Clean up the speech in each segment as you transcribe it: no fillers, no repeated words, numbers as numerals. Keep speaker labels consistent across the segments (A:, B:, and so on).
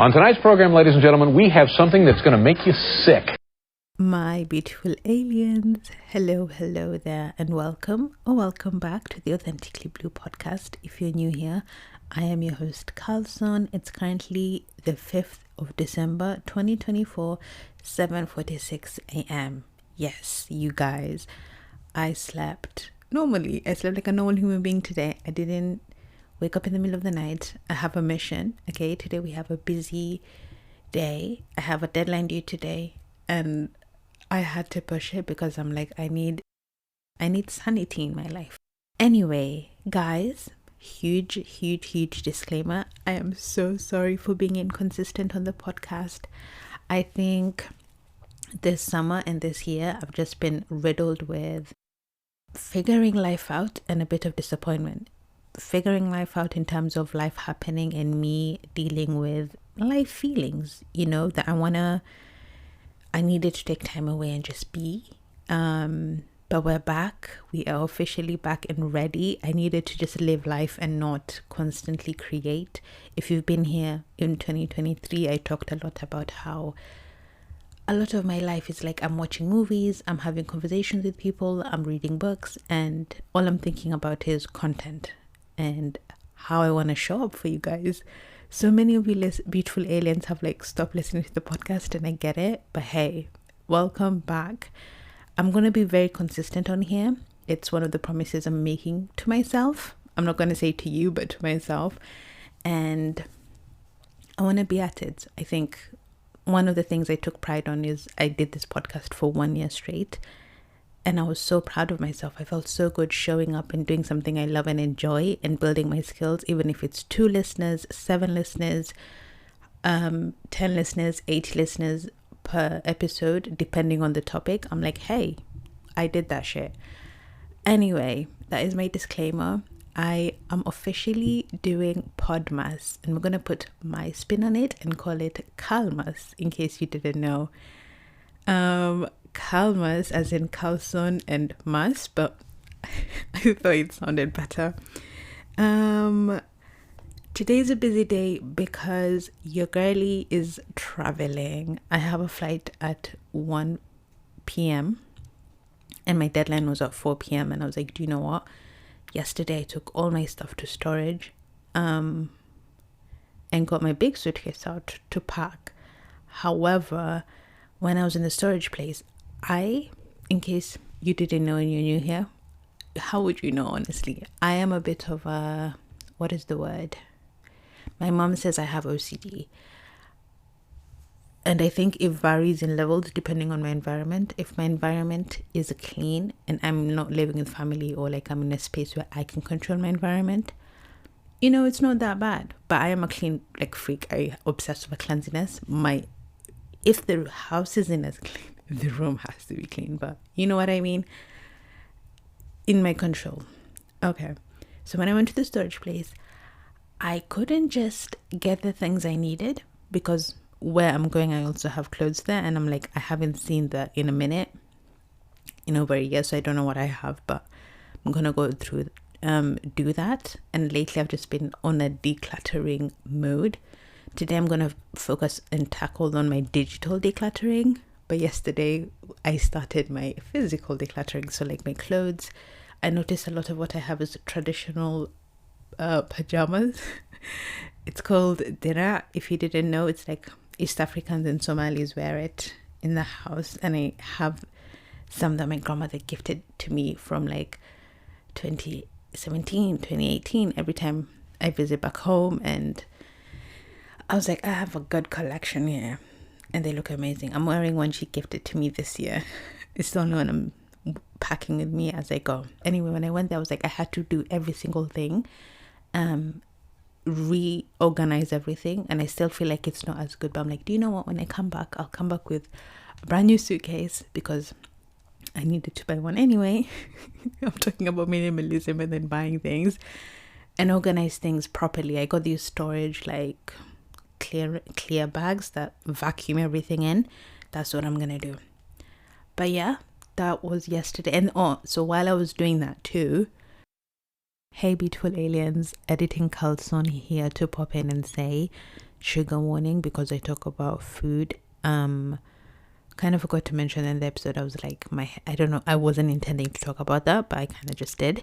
A: On tonight's program, ladies and gentlemen, we have something that's going to make you sick.
B: My beautiful aliens, hello there, and welcome back to the Authentically Blue podcast. If you're new here, I am your host, Kalmas. It's currently the 5th of December, 2024, 7:46 a.m. Yes, you guys, I slept like a normal human being today. I didn't wake up in the middle of the night. I have a mission, okay? Today we have a busy day. I have a deadline due today, and I had to push it because I'm like, I need sanity in my life. Anyway, guys, huge disclaimer. I am so sorry for being inconsistent on the podcast. I think this summer and this year, I've just been riddled with figuring life out and a bit of disappointment. Figuring life out in terms of life happening and me dealing with life feelings, that I needed to take time away and just be. But we're back. We are officially back and ready. I needed to just live life and not constantly create. If you've been here in 2023, I talked a lot about how a lot of my life is like I'm watching movies, I'm having conversations with people, I'm reading books, and all I'm thinking about is content and how I want to show up for you guys. So many of you beautiful aliens have stopped listening to the podcast, and I get it, but hey, welcome back. I'm going to be very consistent on here. It's one of the promises I'm making to myself. I'm not going to say to you, but to myself. And I want to be at it. I think one of the things I took pride on is I did this podcast for 1 year straight. And I was so proud of myself. I felt so good showing up and doing something I love and enjoy and building my skills, even if it's 2 listeners, 7 listeners, 10 listeners, 8 listeners per episode, depending on the topic. I'm like, hey, I did that shit. Anyway, that is my disclaimer. I am officially doing podmas, and we're going to put my spin on it and call it Kalmas, in case you didn't know. Kalmas as in Kalson and Mas, but I thought it sounded better. Today's a busy day because your girlie is traveling. I have a flight at 1 p.m. and my deadline was at 4 p.m. and I was like, do you know what? Yesterday I took all my stuff to storage and got my big suitcase out to pack. However, when I was in the storage place, in case you didn't know and you're new here, how would you know, honestly? I am a bit of a, what is the word? My mom says I have OCD. And I think it varies in levels depending on my environment. If my environment is clean and I'm not living with family, or I'm in a space where I can control my environment, it's not that bad. But I am a clean freak. I obsess with cleanliness. If the house isn't as clean, the room has to be clean, but you know what I mean? In my control. Okay. So when I went to the storage place, I couldn't just get the things I needed because where I'm going, I also have clothes there. And I'm like, I haven't seen that in a minute, in over a year. So I don't know what I have, but I'm going to go through, do that. And lately I've just been on a decluttering mode. Today I'm going to focus and tackle on my digital decluttering. But yesterday I started my physical decluttering. So my clothes, I noticed a lot of what I have is traditional pajamas. It's called dira. If you didn't know, it's East Africans and Somalis wear it in the house. And I have some that my grandmother gifted to me from 2017, 2018, every time I visit back home. And I was like, I have a good collection here. And they look amazing. I'm wearing one she gifted to me this year. It's the only one I'm packing with me as I go. Anyway, when I went there, I was like, I had to do every single thing. Reorganize everything. And I still feel like it's not as good. But I'm like, do you know what? When I come back, I'll come back with a brand new suitcase because I needed to buy one anyway. I'm talking about minimalism and then buying things. And organize things properly. I got these storage clear bags that vacuum everything in. That's what I'm gonna do. But yeah, that was yesterday. And so while I was doing that too, hey beautiful aliens, editing Carlson here to pop in and say, trigger warning because I talk about food. Kind of forgot to mention in the episode, I was like, I don't know, I wasn't intending to talk about that, but I kind of just did.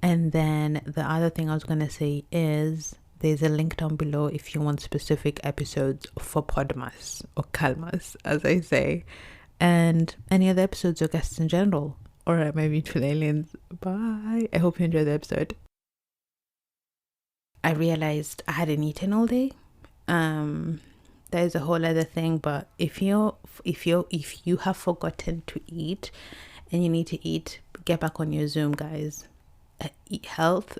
B: And then the other thing I was going to say is there's a link down below if you want specific episodes for podmas or Kalmas, as I say, and any other episodes or guests in general. All right, my beautiful aliens, bye. I hope you enjoyed the episode. I realized I hadn't eaten all day. That is a whole other thing, but if you have forgotten to eat and you need to eat, get back on your Zoom, guys. Eat health.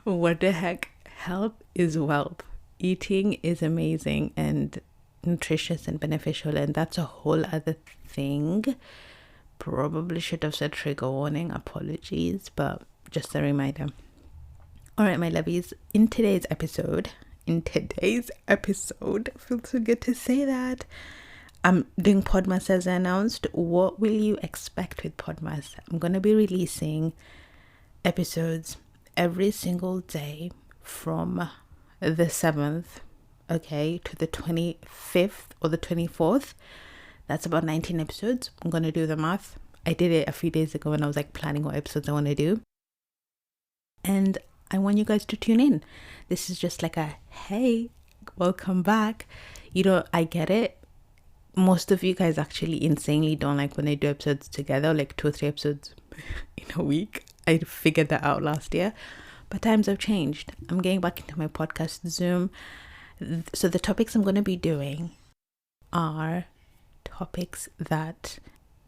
B: What the heck? Health is wealth. Eating is amazing and nutritious and beneficial, and that's a whole other thing. Probably should have said trigger warning, apologies, but just a reminder. All right, my lovies, in today's episode, feels so good to say that, I'm doing podmas as I announced. What will you expect with podmas? I'm going to be releasing episodes every single day from the 7th, okay, to the 25th or the 24th. That's about 19 episodes. I'm going to do the math. I did it a few days ago when I was like planning what episodes I want to do. And I want you guys to tune in. This is just like a, hey, welcome back. I get it. Most of you guys actually insanely don't like when I do episodes together, like 2 or 3 episodes in a week. I figured that out last year, but times have changed. I'm getting back into my podcast Zoom. So the topics I'm going to be doing are topics that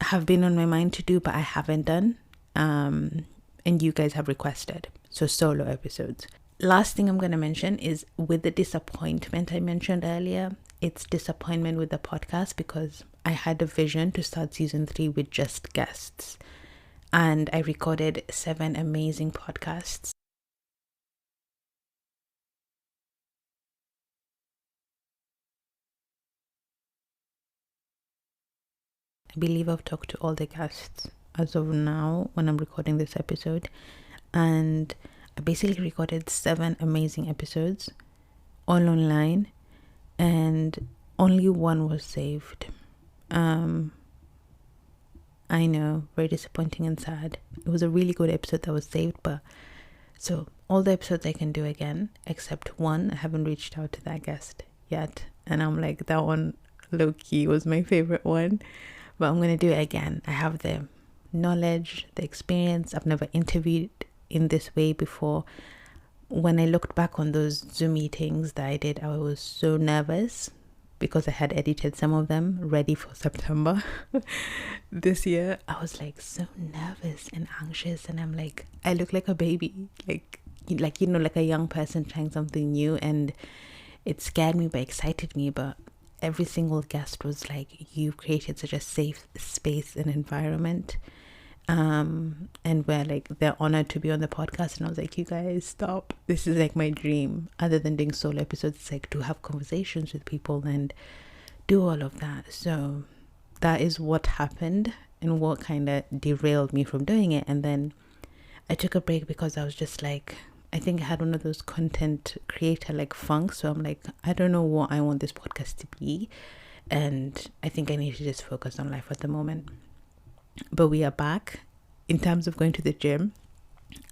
B: have been on my mind to do, but I haven't done. And you guys have requested. So solo episodes. Last thing I'm going to mention is with the disappointment I mentioned earlier. It's disappointment with the podcast because I had a vision to start season 3 with just guests. And I recorded 7 amazing podcasts. I believe I've talked to all the guests as of now when I'm recording this episode. And I basically recorded 7 amazing episodes, all online, and only 1 was saved. I know, very disappointing and sad. It was a really good episode that was saved, but so all the episodes I can do again, except 1. I haven't reached out to that guest yet, and I'm like, that one low-key was my favorite one, but I'm gonna do it again. I have the knowledge, the experience. I've never interviewed in this way before. When I looked back on those Zoom meetings that I did, I was so nervous because I had edited some of them ready for September this year. I was like so nervous and anxious, and I'm like, I look like a baby, like like a young person trying something new, and it scared me but excited me. But every single guest was like, you created such a safe space and environment, and we're like, they're honored to be on the podcast. And I was like, you guys, stop, this is like my dream. Other than doing solo episodes, it's like to have conversations with people and do all of that. So that is what happened and what kind of derailed me from doing it. And then I took a break because I was just like, I think I had one of those content creator like funk. So I'm like, I don't know what I want this podcast to be, and I think I need to just focus on life at the moment. But we are back. In terms of going to the gym,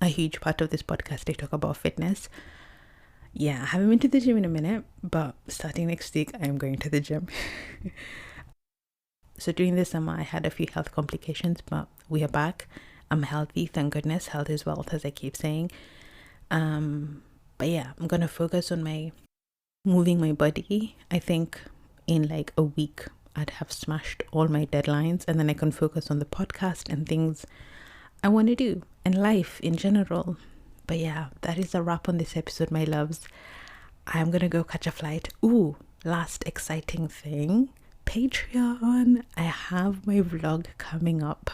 B: a huge part of this podcast, I talk about fitness. Yeah, I haven't been to the gym in a minute, but starting next week, I'm going to the gym. So during the summer, I had a few health complications, but we are back. I'm healthy, thank goodness. Health is wealth, as I keep saying. But yeah, I'm gonna focus on moving my body. I think in like a week I'd have smashed all my deadlines, and then I can focus on the podcast and things I want to do and life in general. But yeah, that is a wrap on this episode, my loves. I'm gonna go catch a flight. Ooh, last exciting thing, Patreon. I have my vlog coming up.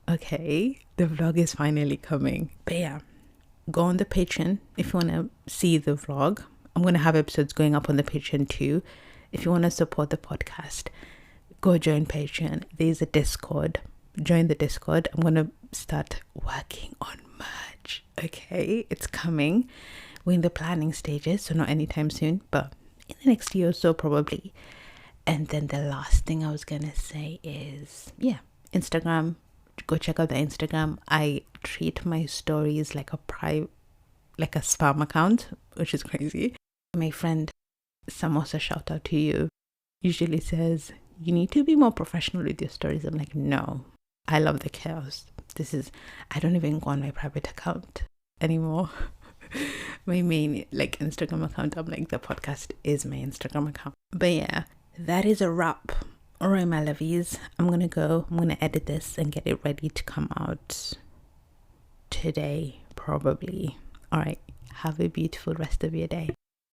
B: Okay, the vlog is finally coming. But yeah, go on the Patreon if you want to see the vlog. I'm going to have episodes going up on the Patreon too. If you want to support the podcast, go join Patreon. There's a Discord. Join the Discord. I'm going to start working on merch. Okay, it's coming. we're in the planning stages, so not anytime soon, but in the next year or so probably. And then the last thing I was gonna say is, yeah, Instagram. Go check out the Instagram. I treat my stories like a spam account, which is crazy. My friend Samosa, shout out to you, usually says, you need to be more professional with your stories. I'm like, no, I love the chaos. I don't even go on my private account anymore. My main Instagram account, I'm like, the podcast is my Instagram account. But yeah, that is a wrap. All right, my lovies, I'm gonna edit this and get it ready to come out today, probably. All right, have a beautiful rest of your day.